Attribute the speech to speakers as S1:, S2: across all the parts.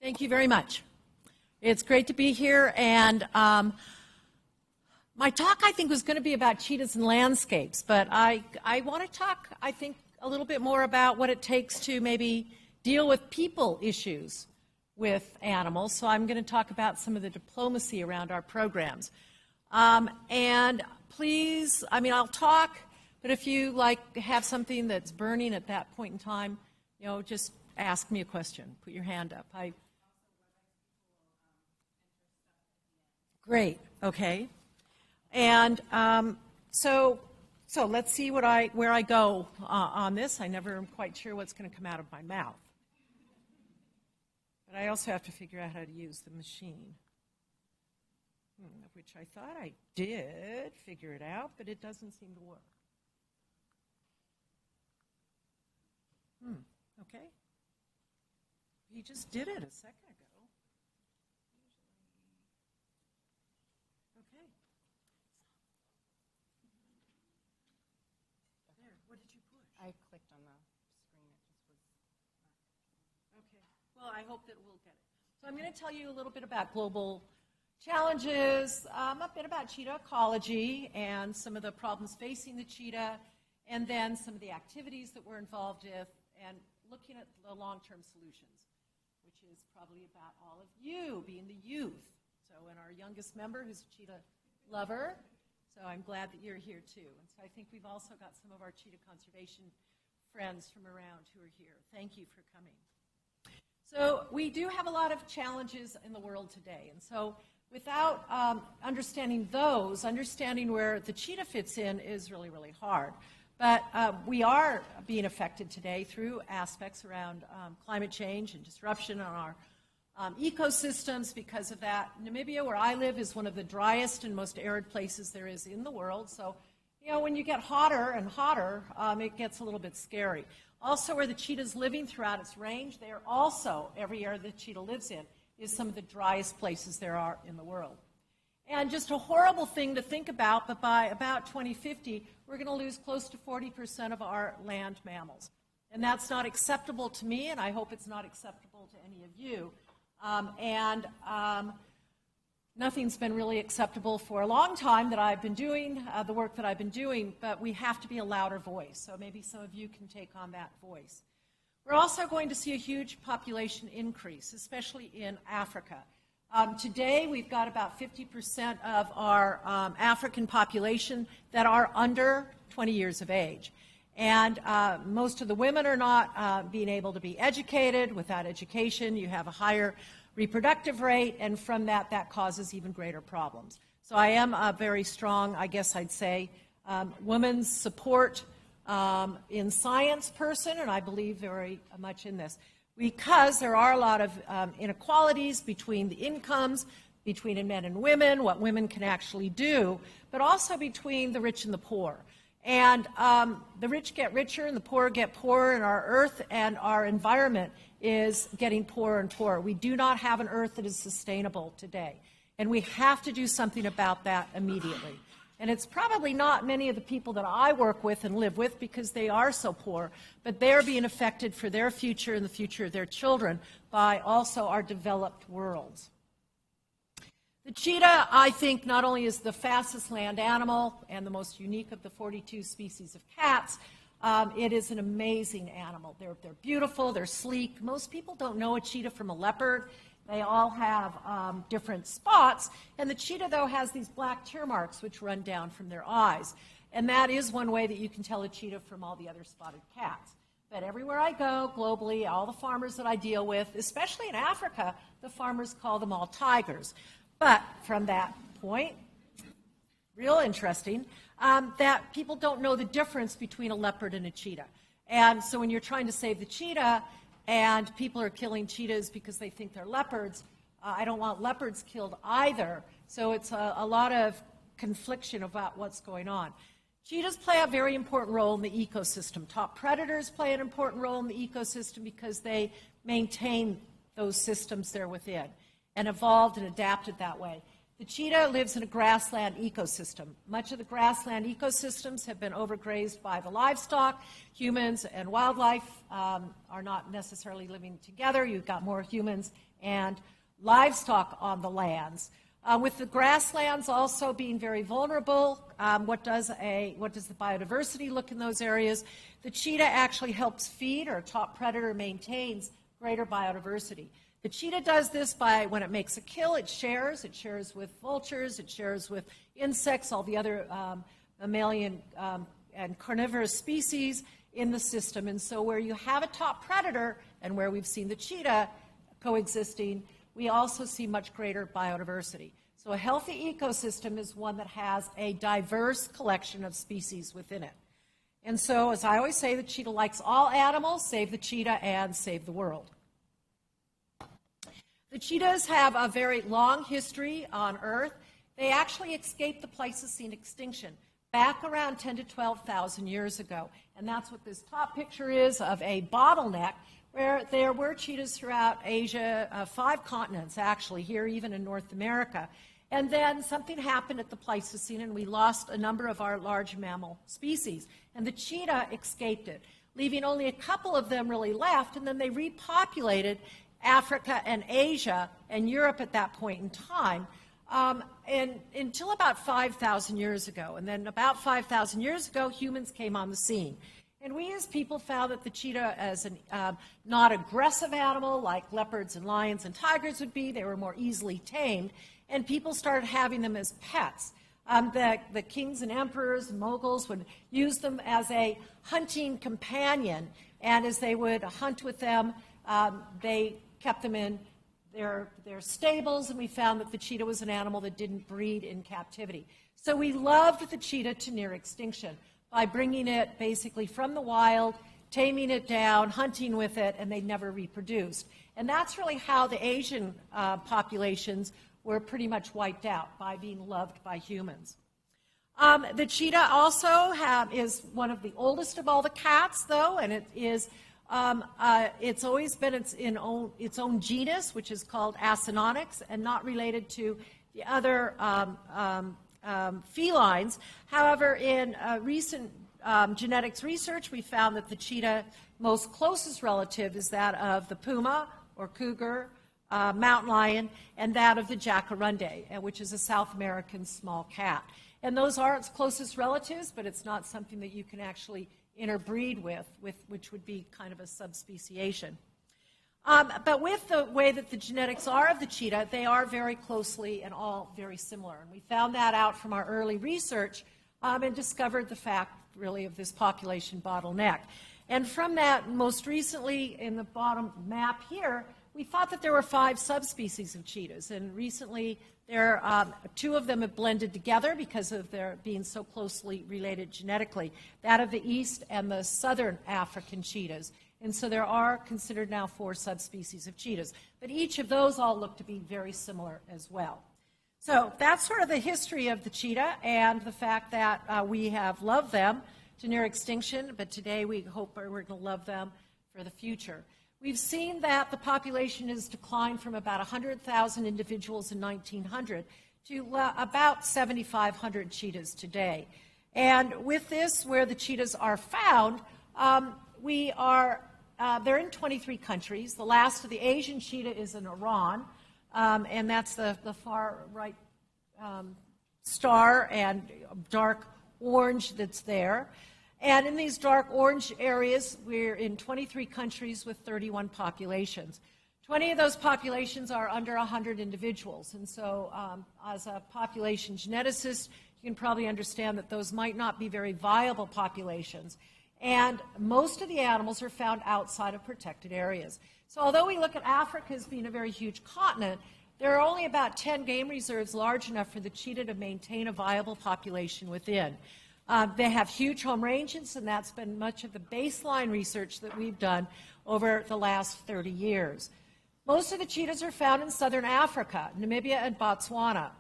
S1: Thank you very much. It's great to be here, and my talk, I think, was going to be about cheetahs and landscapes, but I want to talk, I think, a little bit more about what it takes to maybe deal with people issues with animals. So I'm going to talk about some of the diplomacy around our programs. And please, I mean, I'll talk, but if you have something that's burning at that point in time, just ask me a question. Put your hand up. Great. Okay. And so let's see where I go on this. I never am quite sure what's going to come out of my mouth. But I also have to figure out how to use the machine, which I thought I did figure it out, but it doesn't seem to work. Okay. He just did it a second ago. Okay. There, what did you push?
S2: I clicked on the screen. It just was not.
S1: Okay. Well, I hope that we'll get it. So I'm going to tell you a little bit about global challenges, a bit about cheetah ecology and some of the problems facing the cheetah, and then some of the activities that we're involved with, and looking at the long-term solutions, which is probably about all of you, being the youth. So, and our youngest member, who's a cheetah lover. So I'm glad that you're here too. And so I think we've also got some of our cheetah conservation friends from around who are here. Thank you for coming. So we do have a lot of challenges in the world today. And so without understanding those, understanding where the cheetah fits in is really, really hard. But we are being affected today through aspects around climate change and disruption on our ecosystems because of that. Namibia, where I live, is one of the driest and most arid places there is in the world. So, when you get hotter and hotter, it gets a little bit scary. Also, where the cheetah's living throughout its range, they are also, every area the cheetah lives in, is some of the driest places there are in the world. And just a horrible thing to think about, but by about 2050, we're going to lose close to 40% of our land mammals. And that's not acceptable to me, and I hope it's not acceptable to any of you. Nothing's been really acceptable for a long time that I've been doing, the work that I've been doing, but we have to be a louder voice. So maybe some of you can take on that voice. We're also going to see a huge population increase, especially in Africa. Today, we've got about 50% of our African population that are under 20 years of age. And most of the women are not being able to be educated. Without education, you have a higher reproductive rate, and from that, that causes even greater problems. So I am a very strong, I guess I'd say, women's support in science person, and I believe very much in this. Because there are a lot of inequalities between the incomes, between men and women, what women can actually do, but also between the rich and the poor. And the rich get richer and the poor get poorer, and our earth and our environment is getting poorer and poorer. We do not have an earth that is sustainable today, and we have to do something about that immediately. And it's probably not many of the people that I work with and live with because they are so poor, but they're being affected for their future and the future of their children by also our developed worlds. The cheetah, I think, not only is the fastest land animal and the most unique of the 42 species of cats, it is an amazing animal. They're beautiful, they're sleek. Most people don't know a cheetah from a leopard. They all have different spots, and the cheetah, though, has these black tear marks which run down from their eyes. And that is one way that you can tell a cheetah from all the other spotted cats. But everywhere I go, globally, all the farmers that I deal with, especially in Africa, the farmers call them all tigers. But from that point, real interesting, that people don't know the difference between a leopard and a cheetah. And so when you're trying to save the cheetah, and people are killing cheetahs because they think they're leopards, I don't want leopards killed either. So it's a lot of confliction about what's going on. Cheetahs play a very important role in the ecosystem. Top predators play an important role in the ecosystem because they maintain those systems there within and evolved and adapted that way. The cheetah lives in a grassland ecosystem. Much of the grassland ecosystems have been overgrazed by the livestock. Humans and wildlife are not necessarily living together. You've got more humans and livestock on the lands. With the grasslands also being very vulnerable, what does the biodiversity look in those areas? The cheetah actually helps feed, or a top predator maintains greater biodiversity. The cheetah does this by, when it makes a kill, it shares with vultures, it shares with insects, all the other mammalian and carnivorous species in the system. And so where you have a top predator, and where we've seen the cheetah coexisting, we also see much greater biodiversity. So a healthy ecosystem is one that has a diverse collection of species within it. And so, as I always say, the cheetah likes all animals, save the cheetah and save the world. The cheetahs have a very long history on Earth. They actually escaped the Pleistocene extinction back around 10 to 12,000 years ago. And that's what this top picture is of a bottleneck, where there were cheetahs throughout Asia, 5 continents actually, here even in North America. And then something happened at the Pleistocene, and we lost a number of our large mammal species. And the cheetah escaped it, leaving only a couple of them really left, and then they repopulated Africa and Asia and Europe at that point in time, and until about 5,000 years ago. And then about 5,000 years ago, humans came on the scene. And we as people found that the cheetah as a not aggressive animal like leopards and lions and tigers would be. They were more easily tamed, and people started having them as pets. The kings and emperors and moguls would use them as a hunting companion, and as they would hunt with them, they kept them in their stables, and we found that the cheetah was an animal that didn't breed in captivity. So we loved the cheetah to near extinction by bringing it basically from the wild, taming it down, hunting with it, and they never reproduced. And that's really how the Asian populations were pretty much wiped out, by being loved by humans. The cheetah also is one of the oldest of all the cats, though, and it is it's always been its own genus, which is called Acinonyx, and not related to the other felines. However, in recent genetics research, we found that the cheetah most closest relative is that of the puma or cougar, mountain lion, and that of the jacaranda, which is a South American small cat. And those are its closest relatives, but it's not something that you can actually interbreed with, which would be kind of a subspeciation. But with the way that the genetics are of the cheetah, they are very closely and all very similar. And we found that out from our early research and discovered the fact, really, of this population bottleneck. And from that, most recently, in the bottom map here, we thought that there were 5 subspecies of cheetahs. And recently, 2 of them have blended together because of their being so closely related genetically, that of the east and the southern African cheetahs. And so there are considered now 4 subspecies of cheetahs. But each of those all look to be very similar as well. So that's sort of the history of the cheetah and the fact that we have loved them to near extinction, but today we hope we're going to love them for the future. We've seen that the population has declined from about 100,000 individuals in 1900 to about 7,500 cheetahs today. And with this, where the cheetahs are found, they're in 23 countries. The last of the Asian cheetah is in Iran, and that's the far right star and dark orange that's there. And in these dark orange areas, we're in 23 countries with 31 populations. 20 of those populations are under 100 individuals. And so as a population geneticist, you can probably understand that those might not be very viable populations. And most of the animals are found outside of protected areas. So although we look at Africa as being a very huge continent, there are only about 10 game reserves large enough for the cheetah to maintain a viable population within. They have huge home ranges, and that's been much of the baseline research that we've done over the last 30 years. Most of the cheetahs are found in southern Africa, Namibia and Botswana,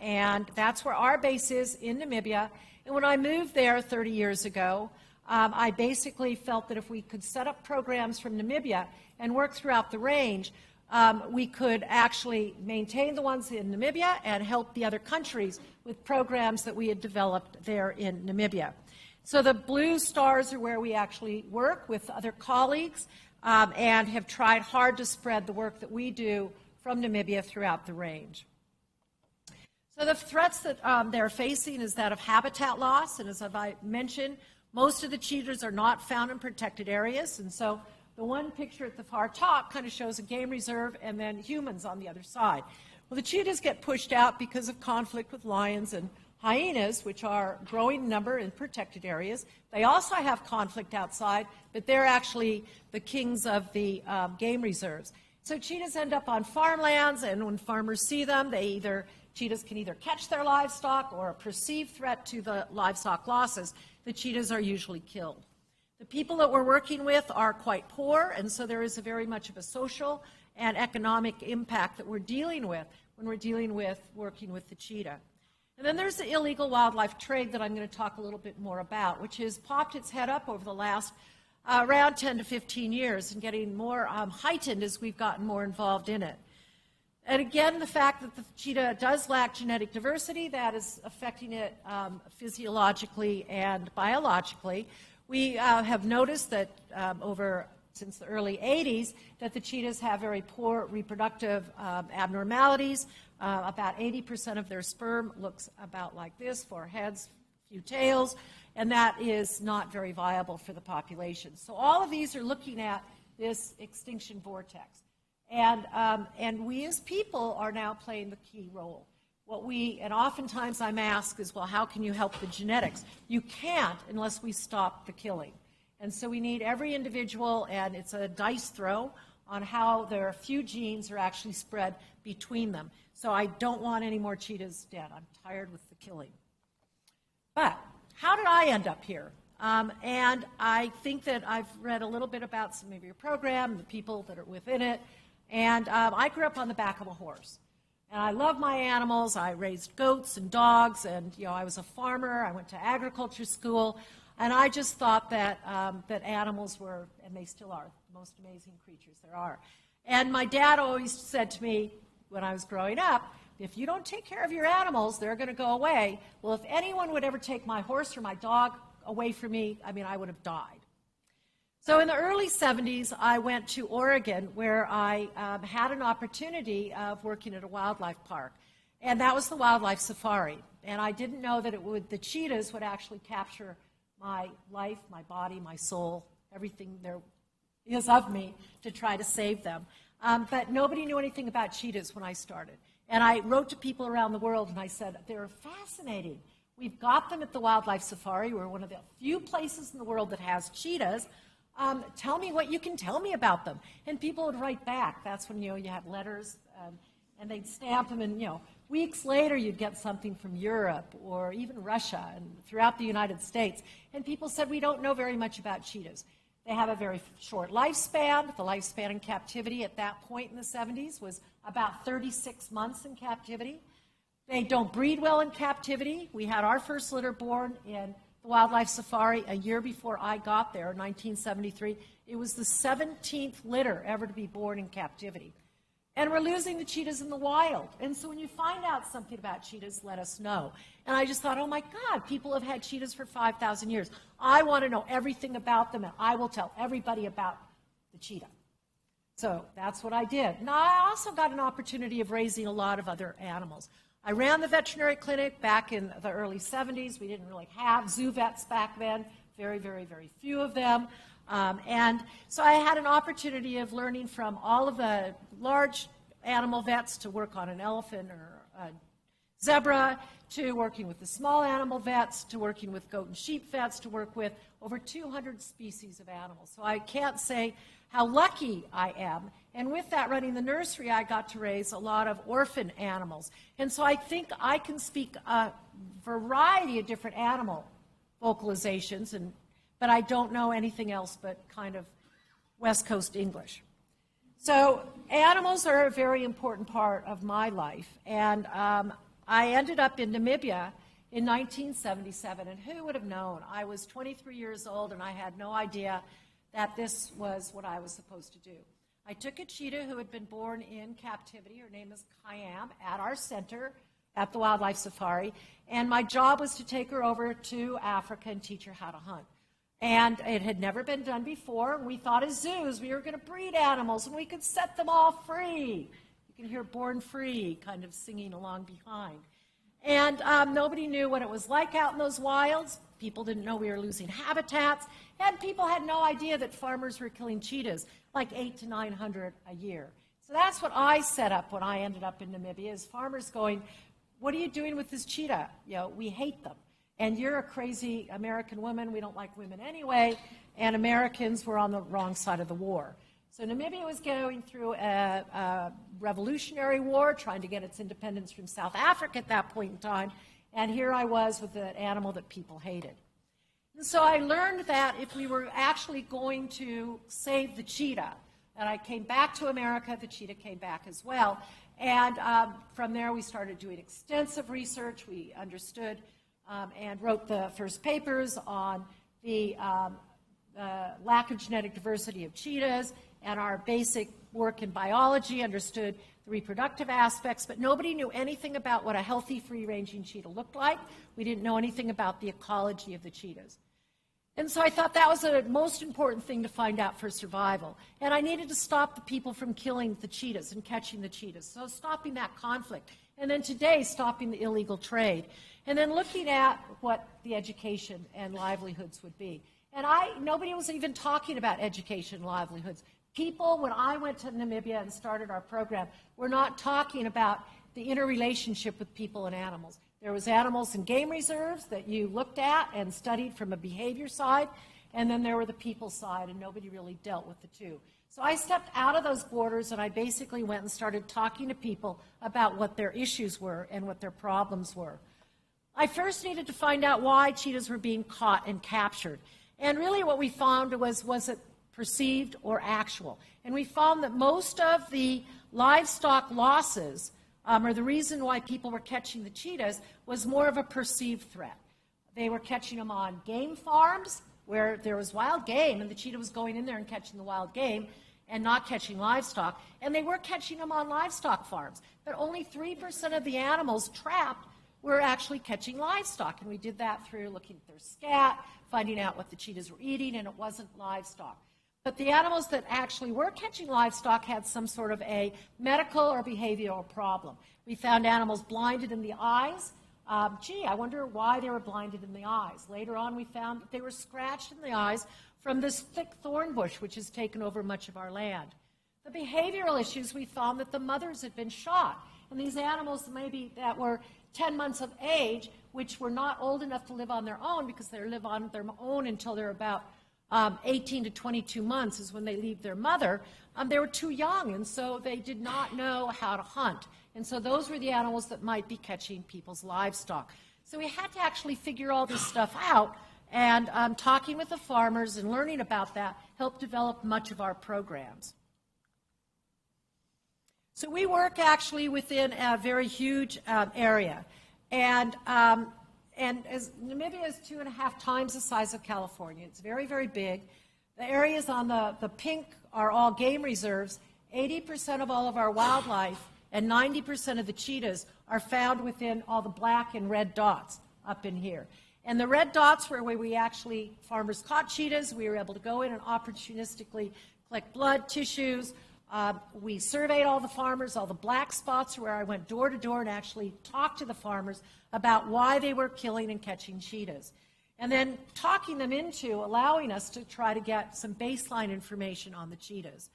S1: and that's where our base is, in Namibia. And when I moved there 30 years ago, I basically felt that if we could set up programs from Namibia and work throughout the range, we could actually maintain the ones in Namibia and help the other countries with programs that we had developed there in Namibia. So the blue stars are where we actually work with other colleagues and have tried hard to spread the work that we do from Namibia throughout the range. So the threats that they're facing is that of habitat loss, and as I mentioned, most of the cheetahs are not found in protected areas, and so the one picture at the far top kind of shows a game reserve and then humans on the other side. Well, the cheetahs get pushed out because of conflict with lions and hyenas, which are growing in number in protected areas. They also have conflict outside, but they're actually the kings of the game reserves. So cheetahs end up on farmlands, and when farmers see them, cheetahs can either catch their livestock or a perceived threat to the livestock losses. The cheetahs are usually killed. The people that we're working with are quite poor, and so there is very much of a social and economic impact that we're dealing with when we're dealing with working with the cheetah. And then there's the illegal wildlife trade that I'm going to talk a little bit more about, which has popped its head up over the last around 10 to 15 years and getting more heightened as we've gotten more involved in it. And again, the fact that the cheetah does lack genetic diversity, that is affecting it physiologically and biologically. We have noticed that since the early 80s, that the cheetahs have very poor reproductive abnormalities. About 80% of their sperm looks about like this, 4 heads, few tails, and that is not very viable for the population. So all of these are looking at this extinction vortex. And we as people are now playing the key role. And oftentimes I'm asked is, well, how can you help the genetics? You can't unless we stop the killing. And so we need every individual, and it's a dice throw on how their few genes are actually spread between them. So I don't want any more cheetahs dead. I'm tired with the killing. But how did I end up here? And I think that I've read a little bit about some of your program, the people that are within it. And I grew up on the back of a horse. And I love my animals. I raised goats and dogs, and I was a farmer. I went to agriculture school, and I just thought that that animals were, and they still are, the most amazing creatures there are. And my dad always said to me when I was growing up, if you don't take care of your animals, they're going to go away. Well, if anyone would ever take my horse or my dog away from me, I would have died. So in the early 70s, I went to Oregon, where I had an opportunity of working at a wildlife park. And that was the wildlife safari. And I didn't know that the cheetahs would actually capture my life, my body, my soul, everything there is of me to try to save them. But nobody knew anything about cheetahs when I started. And I wrote to people around the world, and I said, they're fascinating. We've got them at the wildlife safari. We're one of the few places in the world that has cheetahs. Tell me what you can tell me about them. And people would write back. That's when, you had letters, and they'd stamp them, and, weeks later you'd get something from Europe or even Russia and throughout the United States. And people said, we don't know very much about cheetahs. They have a very short lifespan. The lifespan in captivity at that point in the 70s was about 36 months in captivity. They don't breed well in captivity. We had our first litter born in the wildlife safari a year before I got there, 1973. It was the 17th litter ever to be born in captivity. And we're losing the cheetahs in the wild. And so when you find out something about cheetahs, let us know. And I just thought, oh my God, people have had cheetahs for 5,000 years. I want to know everything about them, and I will tell everybody about the cheetah. So that's what I did. Now, I also got an opportunity of raising a lot of other animals. I ran the veterinary clinic back in the early 70s. We didn't really have zoo vets back then, very, very, very few of them. And so I had an opportunity of learning from all of the large animal vets to work on an elephant or a zebra, to working with the small animal vets, to working with goat and sheep vets, to work with over 200 species of animals. So I can't say how lucky I am. And with that, running the nursery, I got to raise a lot of orphan animals. And so I think I can speak a variety of different animal vocalizations, but I don't know anything else but kind of West Coast English. So animals are a very important part of my life. And I ended up in Namibia in 1977. And who would have known? I was 23 years old, and I had no idea that this was what I was supposed to do. I took a cheetah who had been born in captivity. Her name is Kayam, at our center at the Wildlife Safari. And my job was to take her over to Africa and teach her how to hunt. And it had never been done before. We thought as zoos we were going to breed animals and we could set them all free. You can hear Born Free kind of singing along behind. And nobody knew what it was like out in those wilds. People didn't know we were losing habitats. And people had no idea that farmers were killing cheetahs, like 800 to 900 a year. So that's what I set up when I ended up in Namibia, is farmers going, what are you doing with this cheetah? You know, we hate them. And you're a crazy American woman. We don't like women anyway. And Americans were on the wrong side of the war. So Namibia was going through a revolutionary war, trying to get its independence from South Africa at that point in time. And here I was with an animal that people hated. And so I learned that if we were actually going to save the cheetah, and I came back to America, the cheetah came back as well. And from there we started doing extensive research. We understood and wrote the first papers on the lack of genetic diversity of cheetahs, and our basic work in biology understood the reproductive aspects, but nobody knew anything about what a healthy free-ranging cheetah looked like. We didn't know anything about the ecology of the cheetahs. And so I thought that was the most important thing to find out for survival. And I needed to stop the people from killing the cheetahs and catching the cheetahs. So stopping that conflict. And then today, stopping the illegal trade. And then looking at what the education and livelihoods would be. And nobody was even talking about education and livelihoods. People, when I went to Namibia and started our program, were not talking about the interrelationship with people and animals. There was animals in game reserves that you looked at and studied from a behavior side, and then there were the people side, and nobody really dealt with the two. So I stepped out of those borders, and I basically went and started talking to people about what their issues were and what their problems were. I first needed to find out why cheetahs were being caught and captured. And really what we found was it perceived or actual? And we found that most of the livestock losses, or the reason why people were catching the cheetahs, was more of a perceived threat. They were catching them on game farms where there was wild game, and the cheetah was going in there and catching the wild game and not catching livestock. And they were catching them on livestock farms. But only 3% of the animals trapped were actually catching livestock. And we did that through looking at their scat, finding out what the cheetahs were eating, and it wasn't livestock. But the animals that actually were catching livestock had some sort of a medical or behavioral problem. We found animals blinded in the eyes. I wonder why they were blinded in the eyes. Later on, we found that they were scratched in the eyes from this thick thorn bush, which has taken over much of our land. The behavioral issues, we found that the mothers had been shot. And these animals maybe that were 10 months of age, which were not old enough to live on their own, because they live on their own until they're about 18 to 22 months is when they leave their mother. They were too young, and so they did not know how to hunt. And so those were the animals that might be catching people's livestock. So we had to actually figure all this stuff out, and talking with the farmers and learning about that helped develop much of our programs. So we work actually within a very huge area. And as Namibia is 2.5 times the size of California. It's very, very big. The areas on the pink are all game reserves. 80% of all of our wildlife and 90% of the cheetahs are found within all the black and red dots up in here. And the red dots were where we actually, farmers caught cheetahs. We were able to go in and opportunistically collect blood, tissues. We surveyed all the farmers. All the black spots where I went door to door and actually talked to the farmers about why they were killing and catching cheetahs. And then talking them into allowing us to try to get some baseline information on the cheetahs.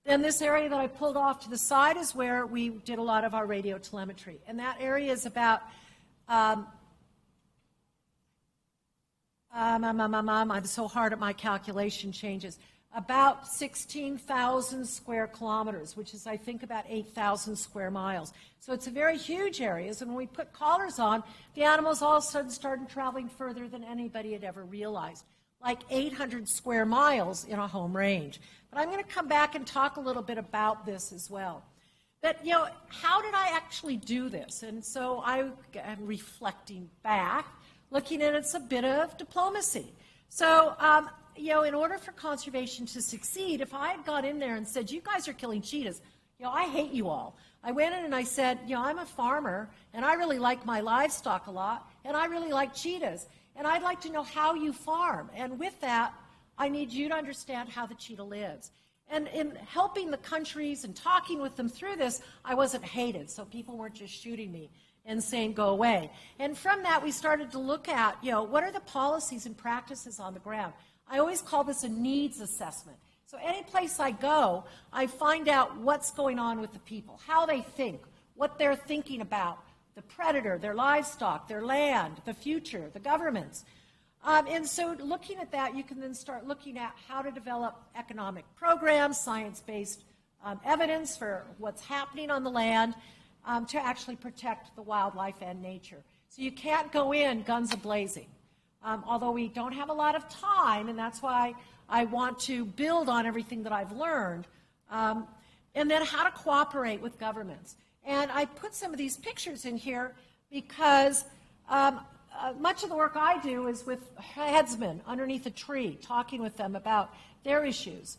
S1: Then this area that I pulled off to the side is where we did a lot of our radio telemetry. And that area is about, I'm so hard at my calculation changes, about 16,000 square kilometers, which is, I think, about 8,000 square miles. So it's a very huge area. And when we put collars on, the animals all of a sudden started traveling further than anybody had ever realized, like 800 square miles in a home range. But I'm going to come back and talk a little bit about this as well. But, you know, how did I actually do this? And so I'm reflecting back, looking at it's a bit of diplomacy. So, in order for conservation to succeed, if I had gone in there and said, you guys are killing cheetahs, I hate you all. I went in and I said, I'm a farmer, and I really like my livestock a lot, and I really like cheetahs, and I'd like to know how you farm. And with that, I need you to understand how the cheetah lives. And in helping the countries and talking with them through this, I wasn't hated, so people weren't just shooting me and saying, go away. And from that, we started to look at, what are the policies and practices on the ground? I always call this a needs assessment. So any place I go, I find out what's going on with the people, how they think, what they're thinking about, the predator, their livestock, their land, the future, the governments. And so looking at that, you can then start looking at how to develop economic programs, science-based evidence for what's happening on the land to actually protect the wildlife and nature. So you can't go in guns a-blazing. Although we don't have a lot of time, and that's why I want to build on everything that I've learned, and then how to cooperate with governments. And I put some of these pictures in here because much of the work I do is with headsmen underneath a tree, talking with them about their issues,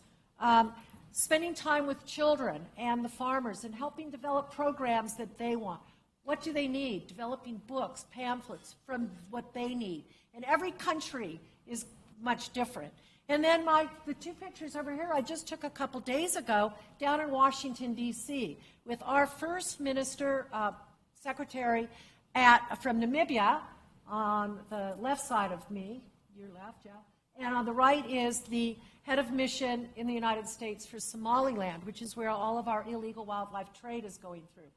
S1: spending time with children and the farmers and helping develop programs that they want. What do they need? Developing books, pamphlets from what they need. And every country is much different. And then the two pictures over here I just took a couple days ago down in Washington, D.C. with our first minister, secretary from Namibia on the left side of me, your left, yeah. And on the right is the head of mission in the United States for Somaliland, which is where all of our illegal wildlife trade is going through.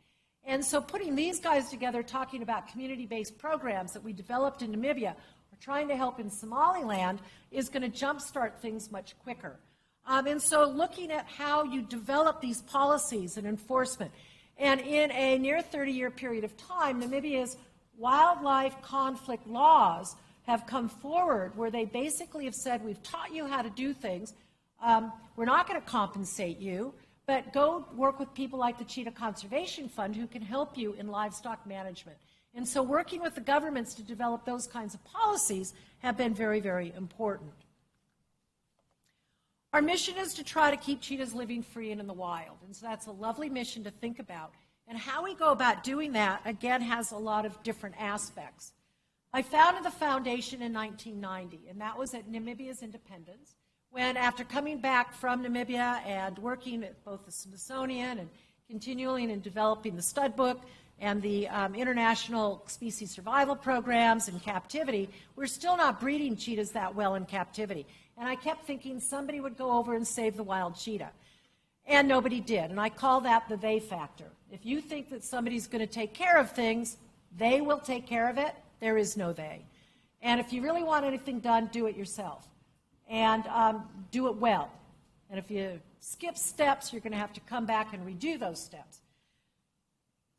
S1: And so putting these guys together, talking about community-based programs that we developed in Namibia, or trying to help in Somaliland, is going to jumpstart things much quicker. And so looking at how you develop these policies and enforcement. And in a near 30-year period of time, Namibia's wildlife conflict laws have come forward where they basically have said, we've taught you how to do things. We're not going to compensate you, but go work with people like the Cheetah Conservation Fund who can help you in livestock management. And so working with the governments to develop those kinds of policies have been very, very important. Our mission is to try to keep cheetahs living free and in the wild. And so that's a lovely mission to think about. And how we go about doing that, again, has a lot of different aspects. I founded the foundation in 1990, and that was at Namibia's independence, when after coming back from Namibia and working at both the Smithsonian and continuing and developing the stud book and the international species survival programs in captivity, we're still not breeding cheetahs that well in captivity. And I kept thinking somebody would go over and save the wild cheetah. And nobody did. And I call that the they factor. If you think that somebody's going to take care of things, they will take care of it. There is no they. And if you really want anything done, do it yourself. And do it well. And if you skip steps, you're going to have to come back and redo those steps.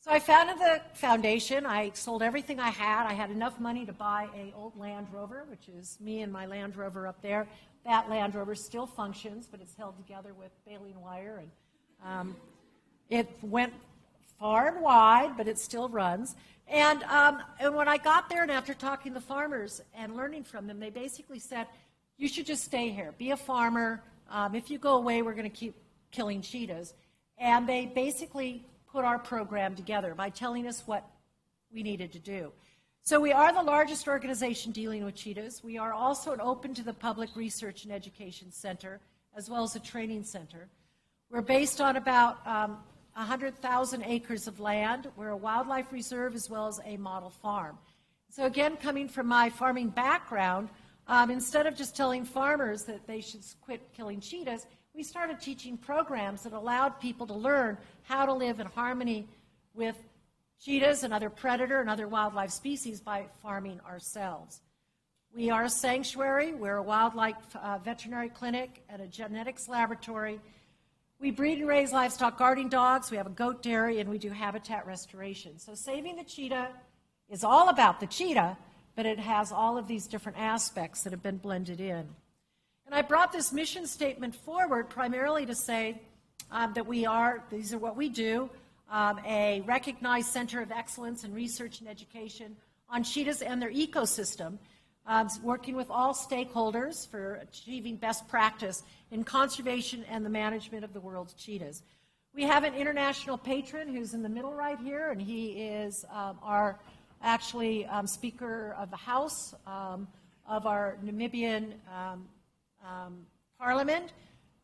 S1: So I founded the foundation. I sold everything I had. I had enough money to buy an old Land Rover, which is me and my Land Rover up there. That Land Rover still functions, but it's held together with baling wire. And it went far and wide, but it still runs. And when I got there, and after talking to farmers and learning from them, they basically said, you should just stay here. Be a farmer. If you go away, we're going to keep killing cheetahs. And they basically put our program together by telling us what we needed to do. So we are the largest organization dealing with cheetahs. We are also an open to the public research and education center, as well as a training center. We're based on about 100,000 acres of land. We're a wildlife reserve as well as a model farm. So again, coming from my farming background, instead of just telling farmers that they should quit killing cheetahs, we started teaching programs that allowed people to learn how to live in harmony with cheetahs and other predator and other wildlife species by farming ourselves. We are a sanctuary. We're a wildlife veterinary clinic and a genetics laboratory. We breed and raise livestock guarding dogs. We have a goat dairy, and we do habitat restoration. So saving the cheetah is all about the cheetah, but it has all of these different aspects that have been blended in. And I brought this mission statement forward primarily to say that these are what we do, a recognized center of excellence in research and education on cheetahs and their ecosystem. working with all stakeholders for achieving best practice in conservation and the management of the world's cheetahs. We have an international patron who's in the middle right here, and he is our Speaker of the House of our Namibian Parliament.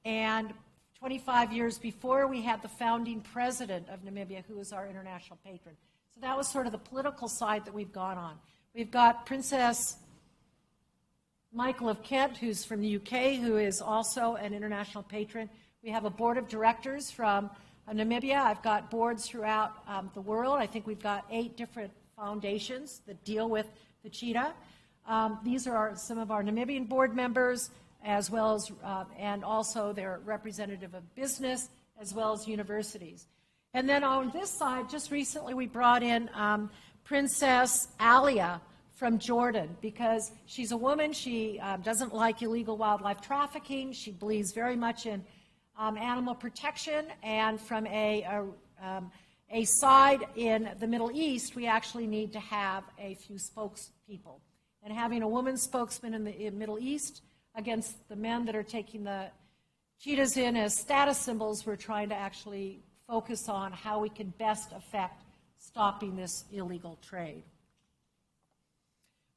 S1: And 25 years before, we had the founding president of Namibia, who is our international patron. So that was sort of the political side that we've gone on. We've got Princess Michael of Kent, who's from the UK, who is also an international patron. We have a board of directors from Namibia. I've got boards throughout the world. I think we've got 8 different foundations that deal with the cheetah. These are some of our Namibian board members, as well as, and also they're representative of business, as well as universities. And then on this side, just recently we brought in Princess Alia from Jordan, because she's a woman. She doesn't like illegal wildlife trafficking. She believes very much in animal protection, and from a side in the Middle East, we actually need to have a few spokespeople. And having a woman spokesman in the Middle East against the men that are taking the cheetahs in as status symbols, we're trying to actually focus on how we can best affect stopping this illegal trade.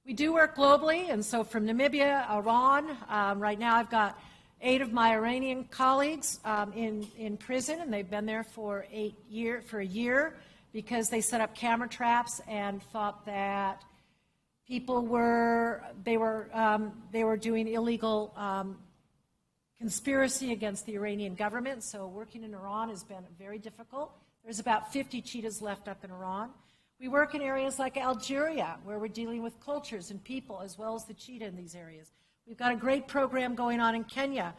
S1: We do work globally, and so from Namibia, Iran, right now I've got 8 of my Iranian colleagues in prison, and they've been there for a year because they set up camera traps and thought that people were doing illegal conspiracy against the Iranian government. So working in Iran has been very difficult. There's about 50 cheetahs left up in Iran. We work in areas like Algeria, where we're dealing with cultures and people, as well as the cheetah in these areas. We've got a great program going on in Kenya,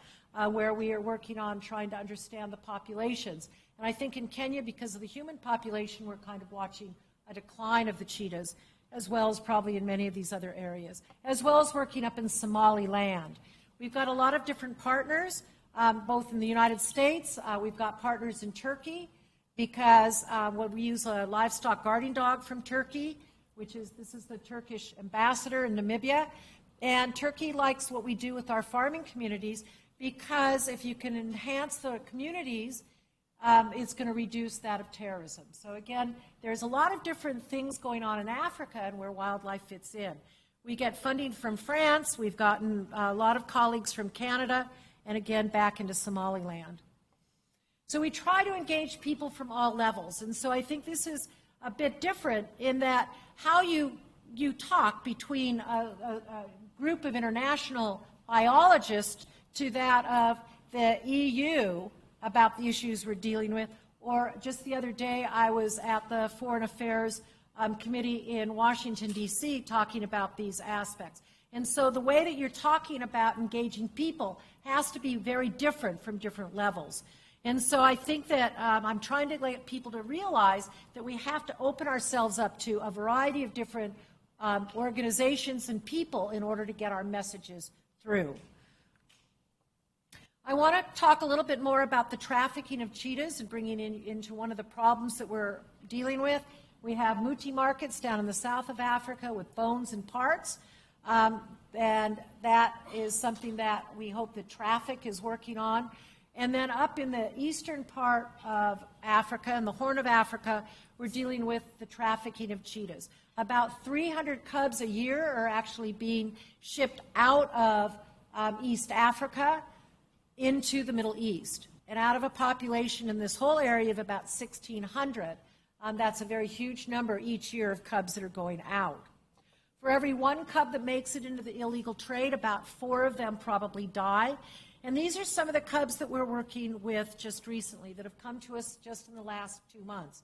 S1: where we are working on trying to understand the populations. And I think in Kenya, because of the human population, we're kind of watching a decline of the cheetahs, as well as probably in many of these other areas, as well as working up in Somaliland. We've got a lot of different partners, both in the United States. We've got partners in Turkey, because when we use a livestock guarding dog from Turkey, this is the Turkish ambassador in Namibia. And Turkey likes what we do with our farming communities, because if you can enhance the communities, it's going to reduce that of terrorism. So again, there's a lot of different things going on in Africa and where wildlife fits in. We get funding from France. We've gotten a lot of colleagues from Canada, and again, back into Somaliland. So we try to engage people from all levels. And so I think this is a bit different in that how you talk between a group of international biologists to that of the EU about the issues we're dealing with. Or just the other day, I was at the Foreign Affairs Committee in Washington, D.C., talking about these aspects. And so the way that you're talking about engaging people has to be very different from different levels. And so I think that I'm trying to get people to realize that we have to open ourselves up to a variety of different organizations and people in order to get our messages through. I want to talk a little bit more about the trafficking of cheetahs and bringing into one of the problems that we're dealing with. We have muti markets down in the south of Africa with bones and parts, and that is something that we hope that Traffic is working on. And then up in the eastern part of Africa, in the Horn of Africa, we're dealing with the trafficking of cheetahs. About 300 cubs a year are actually being shipped out of East Africa into the Middle East. And out of a population in this whole area of about 1,600, that's a very huge number each year of cubs that are going out. For every 1 cub that makes it into the illegal trade, about 4 of them probably die. And these are some of the cubs that we're working with just recently that have come to us just in the last 2 months.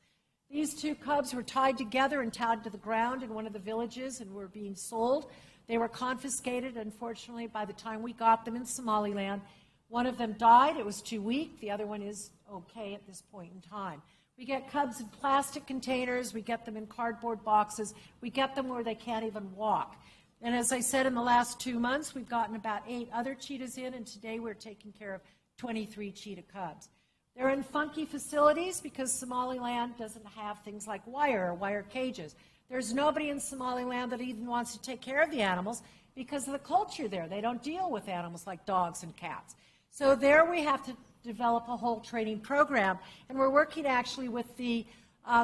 S1: These 2 cubs were tied together and tied to the ground in one of the villages and were being sold. They were confiscated, unfortunately, by the time we got them in Somaliland. One of them died. It was too weak. The other one is okay at this point in time. We get cubs in plastic containers. We get them in cardboard boxes. We get them where they can't even walk. And as I said, in the last 2 months, we've gotten about 8 other cheetahs in, and today we're taking care of 23 cheetah cubs. They're in funky facilities because Somaliland doesn't have things like wire or wire cages. There's nobody in Somaliland that even wants to take care of the animals, because of the culture there. They don't deal with animals like dogs and cats. So there we have to develop a whole training program, and we're working actually with the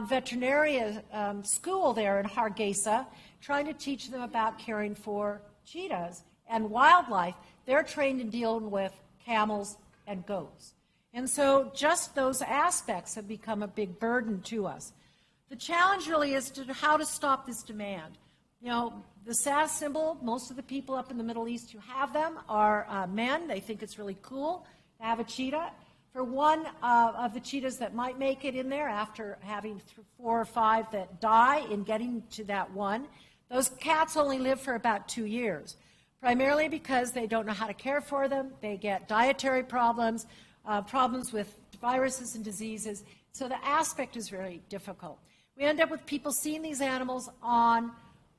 S1: veterinary school there in Hargeisa, trying to teach them about caring for cheetahs and wildlife. They're trained in dealing with camels and goats. And so just those aspects have become a big burden to us. The challenge really is how to stop this demand. You know, the SAS symbol, most of the people up in the Middle East who have them are men. They think it's really cool to have a cheetah. For one of the cheetahs that might make it in there after having 4 or 5 that die in getting to that one, those cats only live for about 2 years, primarily because they don't know how to care for them. They get dietary problems, problems with viruses and diseases. So the aspect is very difficult. We end up with people seeing these animals on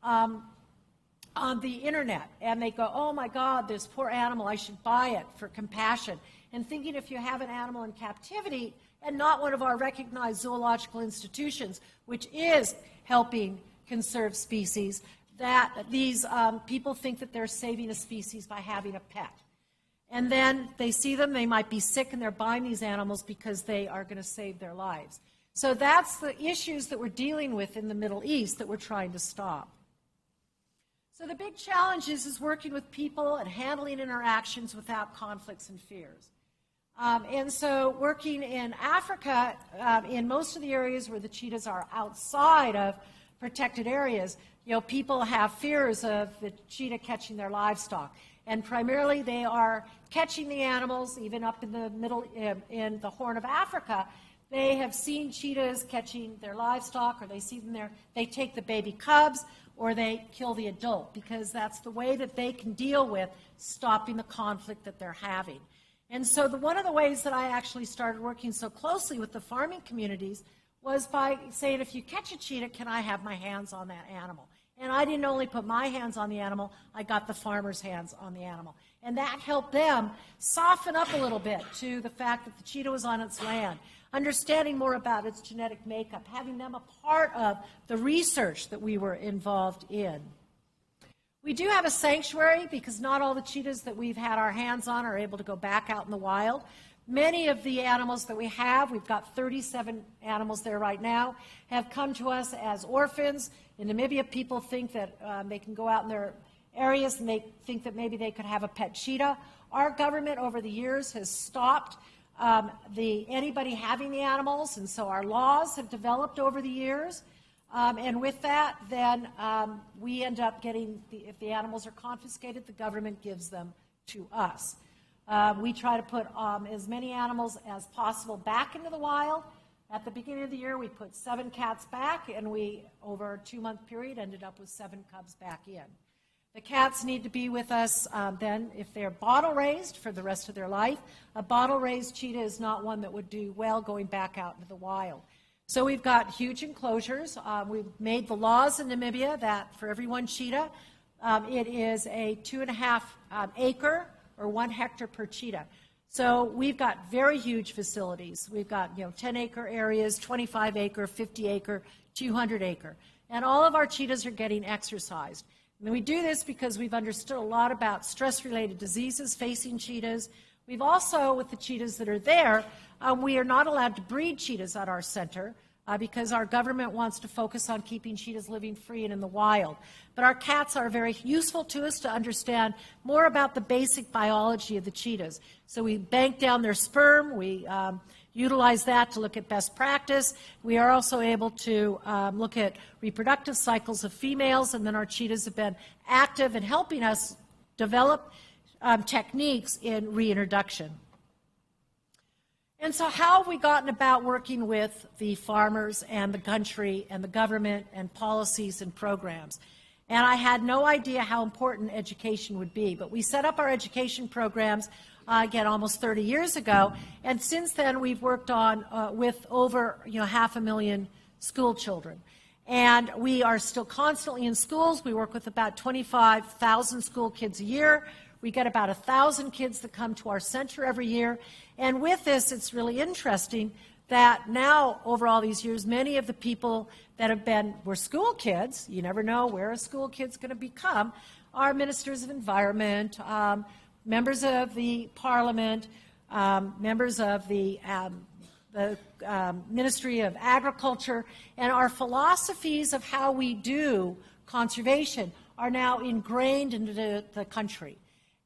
S1: the internet, and they go, oh my God, this poor animal, I should buy it for compassion. And thinking if you have an animal in captivity and not one of our recognized zoological institutions, which is helping conserve species, that these people think that they're saving a species by having a pet. And then they see them, they might be sick, and they're buying these animals because they are going to save their lives. So that's the issues that we're dealing with in the Middle East that we're trying to stop. So the big challenge is working with people and handling interactions without conflicts and fears. And so working in Africa, in most of the areas where the cheetahs are outside of protected areas, you know, people have fears of the cheetah catching their livestock. And primarily they are catching the animals, even up in the middle, in the Horn of Africa. They have seen cheetahs catching their livestock, or they see them there. They take the baby cubs, or they kill the adult, because that's the way that they can deal with stopping the conflict that they're having. And so one of the ways that I actually started working so closely with the farming communities was by saying, if you catch a cheetah, can I have my hands on that animal? And I didn't only put my hands on the animal, I got the farmer's hands on the animal. And that helped them soften up a little bit to the fact that the cheetah was on its land, understanding more about its genetic makeup, having them a part of the research that we were involved in. We do have a sanctuary because not all the cheetahs that we've had our hands on are able to go back out in the wild. Many of the animals that we have, we've got 37 animals there right now, have come to us as orphans. In Namibia, people think that they can go out in their areas and they think that maybe they could have a pet cheetah. Our government over the years has stopped anybody having the animals, and so our laws have developed over the years. And with that, then we end up getting, if the animals are confiscated, the government gives them to us. We try to put as many animals as possible back into the wild. At the beginning of the year, we put 7 cats back, and we, over a 2-month period, ended up with 7 cubs back in. The cats need to be with us then if they're bottle-raised for the rest of their life. A bottle-raised cheetah is not one that would do well going back out into the wild. So we've got huge enclosures. We've made the laws in Namibia that for every 1 cheetah, it is a 2.5 acre or 1 hectare per cheetah. So we've got very huge facilities. We've got 10-acre areas, 25-acre, 50-acre, 200-acre. And all of our cheetahs are getting exercised. And we do this because we've understood a lot about stress-related diseases facing cheetahs. We've also, with the cheetahs that are there, we are not allowed to breed cheetahs at our center because our government wants to focus on keeping cheetahs living free and in the wild. But our cats are very useful to us to understand more about the basic biology of the cheetahs. So we bank down their sperm. We utilize that to look at best practice. We are also able to look at reproductive cycles of females, and then our cheetahs have been active in helping us develop techniques in reintroduction. And so how have we gotten about working with the farmers and the country and the government and policies and programs? And I had no idea how important education would be, but we set up our education programs again almost 30 years ago, and since then we've worked on with over 500,000 school children. And we are still constantly in schools. We work with about 25,000 school kids a year. We get about 1,000 kids that come to our center every year. And with this, it's really interesting that now, over all these years, many of the people that were school kids, you never know where a school kid's going to become, our ministers of environment, members of the parliament, members of the Ministry of Agriculture, and our philosophies of how we do conservation are now ingrained into the country.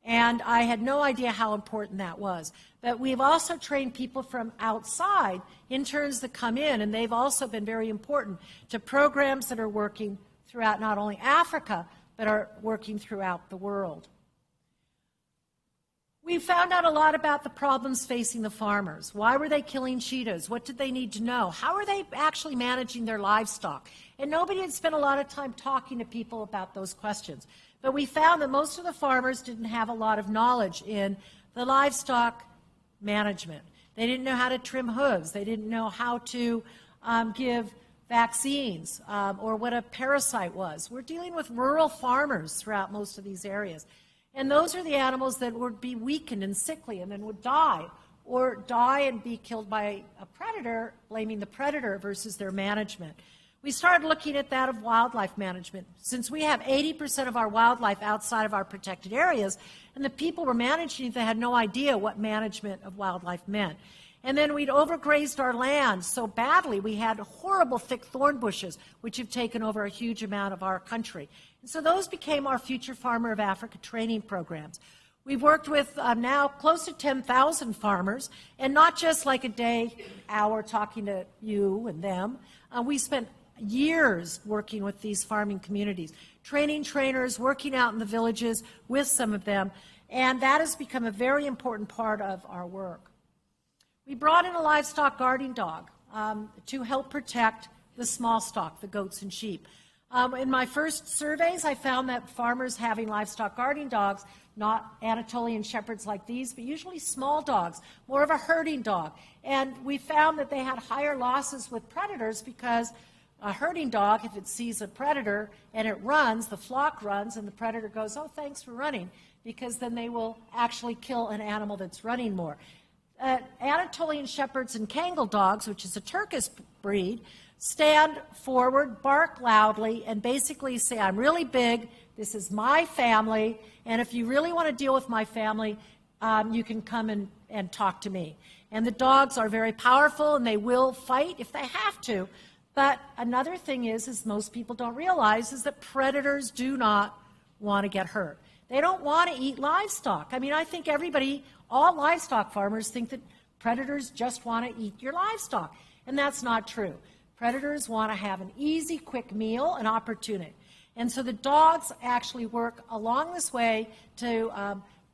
S1: And I had no idea how important that was. But we've also trained people from outside, interns that come in, and they've also been very important to programs that are working throughout not only Africa, but are working throughout the world. We found out a lot about the problems facing the farmers. Why were they killing cheetahs? What did they need to know? How are they actually managing their livestock? And nobody had spent a lot of time talking to people about those questions. But we found that most of the farmers didn't have a lot of knowledge in the livestock management. They didn't know how to trim hooves. They didn't know how to give vaccines or what a parasite was. We're dealing with rural farmers throughout most of these areas. And those are the animals that would be weakened and sickly and then would die, or die and be killed by a predator, blaming the predator versus their management. We started looking at that of wildlife management. Since we have 80% of our wildlife outside of our protected areas, and the people were managing it, they had no idea what management of wildlife meant. And then we'd overgrazed our land so badly, we had horrible thick thorn bushes, which have taken over a huge amount of our country. And so those became our Future Farmer of Africa training programs. We've worked with now close to 10,000 farmers, and not just like a day, hour talking to you and them. We spent years working with these farming communities, training trainers, working out in the villages with some of them, and that has become a very important part of our work. We brought in a livestock guarding dog to help protect the small stock, the goats and sheep. In my first surveys, I found that farmers having livestock guarding dogs, not Anatolian shepherds like these, but usually small dogs, more of a herding dog. And we found that they had higher losses with predators because a herding dog, if it sees a predator and it runs, the flock runs, and the predator goes, oh, thanks for running, because then they will actually kill an animal that's running more. Anatolian shepherds and Kangal dogs, which is a Turkish breed, stand forward, bark loudly, and basically say, I'm really big, this is my family, and if you really want to deal with my family, you can come and talk to me. And the dogs are very powerful, and they will fight if they have to. But another thing is most people don't realize, is that predators do not want to get hurt. They don't want to eat livestock. I mean, I think everybody, all livestock farmers, think that predators just want to eat your livestock. And that's not true. Predators want to have an easy, quick meal, an opportunity. And so the dogs actually work along this way to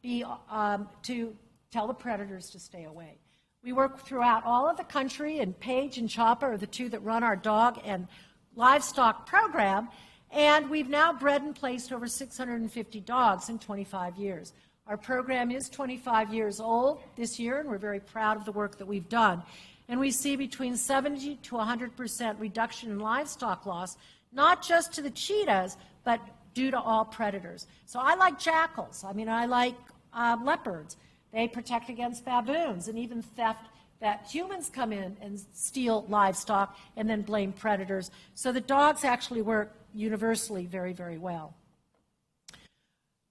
S1: tell the predators to stay away. We work throughout all of the country, and Paige and Choppa are the two that run our dog and livestock program. And we've now bred and placed over 650 dogs in 25 years. Our program is 25 years old this year, and we're very proud of the work that we've done. And we see between 70 to 100% reduction in livestock loss, not just to the cheetahs, but due to all predators. So I like jackals. I mean, I like leopards. They protect against baboons and even theft, that humans come in and steal livestock and then blame predators. So the dogs actually work universally very, very well.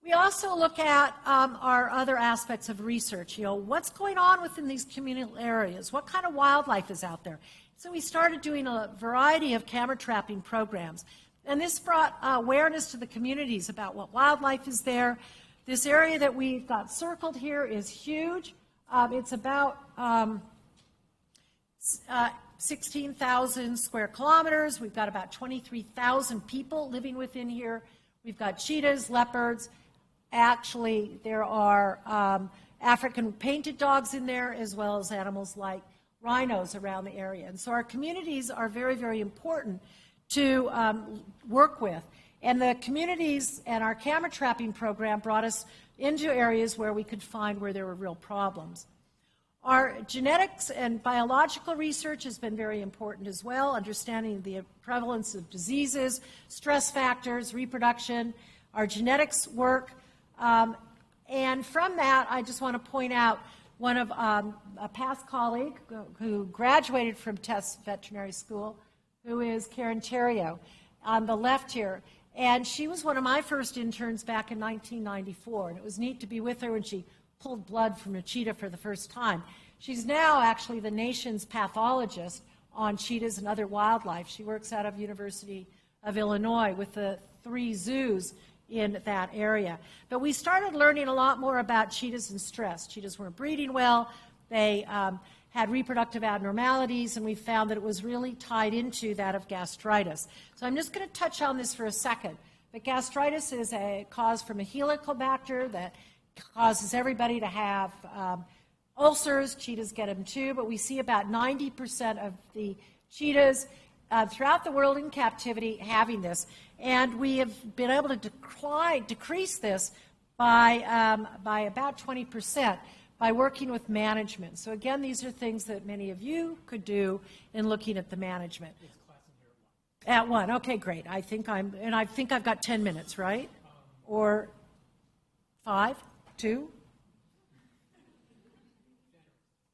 S1: We also look at our other aspects of research. You know, what's going on within these communal areas? What kind of wildlife is out there? So we started doing a variety of camera trapping programs. And this brought awareness to the communities about what wildlife is there. This area that we've got circled here is huge. It's about 16,000 square kilometers. We've got about 23,000 people living within here. We've got cheetahs, leopards. Actually, there are African painted dogs in there, as well as animals like rhinos around the area. And so our communities are very, very important to work with. And the communities and our camera trapping program brought us into areas where we could find where there were real problems. Our genetics and biological research has been very important as well, understanding the prevalence of diseases, stress factors, reproduction, our genetics work. And from that, I just want to point out one of a past colleague who graduated from Tufts Veterinary School, who is Karen Theriot, on the left here. And she was one of my first interns back in 1994, and it was neat to be with her when she pulled blood from a cheetah for the first time. She's now actually the nation's pathologist on cheetahs and other wildlife. She works out of University of Illinois with the 3 zoos in that area. But we started learning a lot more about cheetahs and stress. Cheetahs weren't breeding well. They had reproductive abnormalities, and we found that it was really tied into that of gastritis. So I'm just going to touch on this for a second. But gastritis is a cause from a helicobacter that causes everybody to have ulcers. Cheetahs get them too, but we see about 90% of the cheetahs throughout the world in captivity having this. And we have been able to decrease this by about 20% by working with management. So again, these are things that many of you could do in looking at the management.
S3: It's class in here
S1: At 1, okay, great. I think I've got 10 minutes, right? Or 5, 2?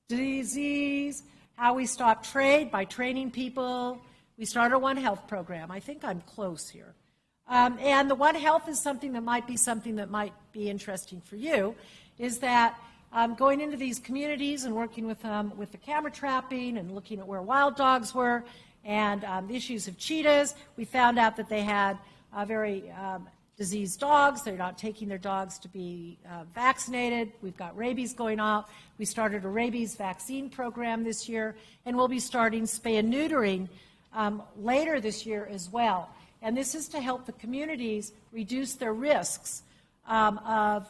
S1: Disease, how we stop trade by training people. We started a One Health program. I think I'm close here. And the One Health is something that might be interesting for you, is that going into these communities and working with the camera trapping and looking at where wild dogs were and the issues of cheetahs, we found out that they had very diseased dogs. They're not taking their dogs to be vaccinated. We've got rabies going on. We started a rabies vaccine program this year, and we'll be starting spay and neutering later this year as well. And this is to help the communities reduce their risks of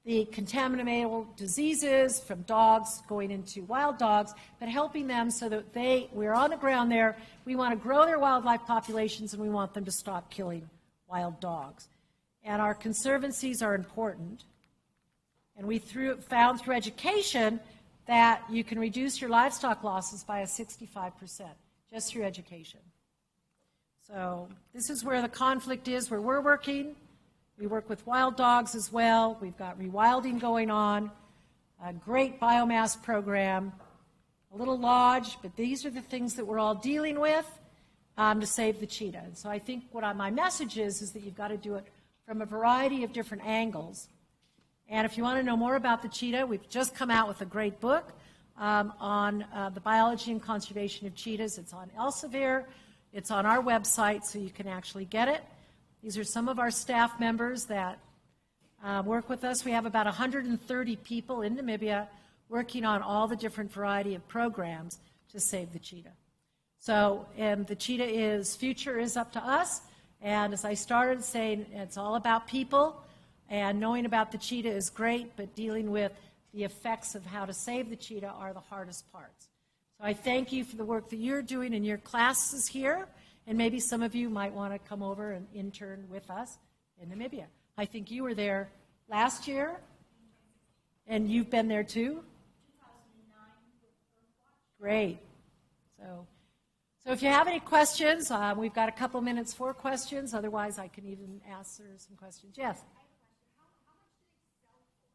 S1: the contaminable diseases from dogs going into wild dogs, but helping them so that we're on the ground there. We want to grow their wildlife populations, and we want them to stop killing wild dogs. And our conservancies are important. And we found through education that you can reduce your livestock losses by a 65% just through education. So this is where the conflict is, where we're working. We work with wild dogs as well. We've got rewilding going on, a great biomass program, a little lodge, but these are the things that we're all dealing with to save the cheetah. And so I think my message is that you've got to do it from a variety of different angles. And if you want to know more about the cheetah, we've just come out with a great book on the biology and conservation of cheetahs. It's on Elsevier. It's on our website, so you can actually get it. These are some of our staff members that work with us. We have about 130 people in Namibia working on all the different variety of programs to save the cheetah. So, and the cheetah future is up to us. And as I started saying, it's all about people. And knowing about the cheetah is great, but dealing with the effects of how to save the cheetah are the hardest parts. So I thank you for the work that you're doing in your classes here. And maybe some of you might want to come over and intern with us in Namibia. I think you were there last year, and you've been there too?
S4: 2009 with Earthwatch.
S1: Great. So if you have any questions, we've got a couple minutes for questions. Otherwise, I can even answer some questions. Yes?
S4: I have a question. How much do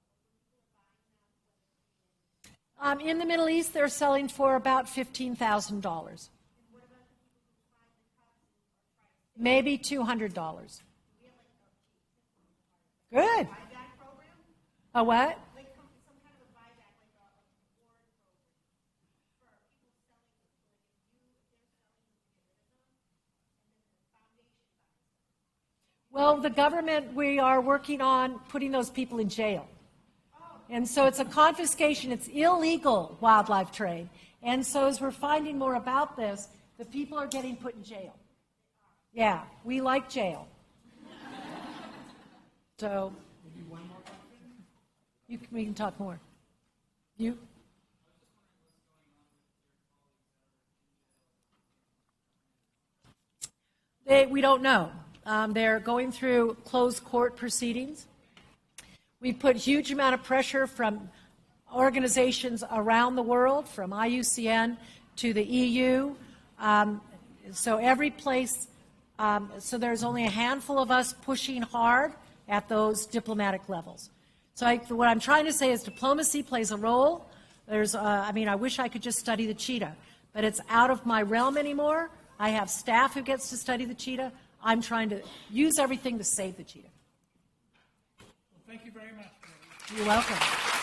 S4: they sell for?
S1: In the Middle East, they're selling for about $15,000. Maybe $200. Good.
S4: Buyback program?
S1: A what?
S4: Like some kind of a buyback, like a reward program for people selling them. So like if they're selling them, get rid of them, and then the foundation buys them.
S1: Well, the government, we are working on putting those people in jail. And so it's a confiscation. It's illegal wildlife trade. And so as we're finding more about this, the people are getting put in jail. Yeah, we like jail. So,
S3: Maybe one more question?
S1: we can talk more. You? We don't know. They're going through closed court proceedings. We've put huge amount of pressure from organizations around the world, from IUCN to the EU. So every place, so there's only a handful of us pushing hard at those diplomatic levels. So what I'm trying to say is diplomacy plays a role. I wish I could just study the cheetah, but it's out of my realm anymore. I have staff who gets to study the cheetah. I'm trying to use everything to save the cheetah.
S3: Well, thank you very much, Laurie.
S1: You're welcome.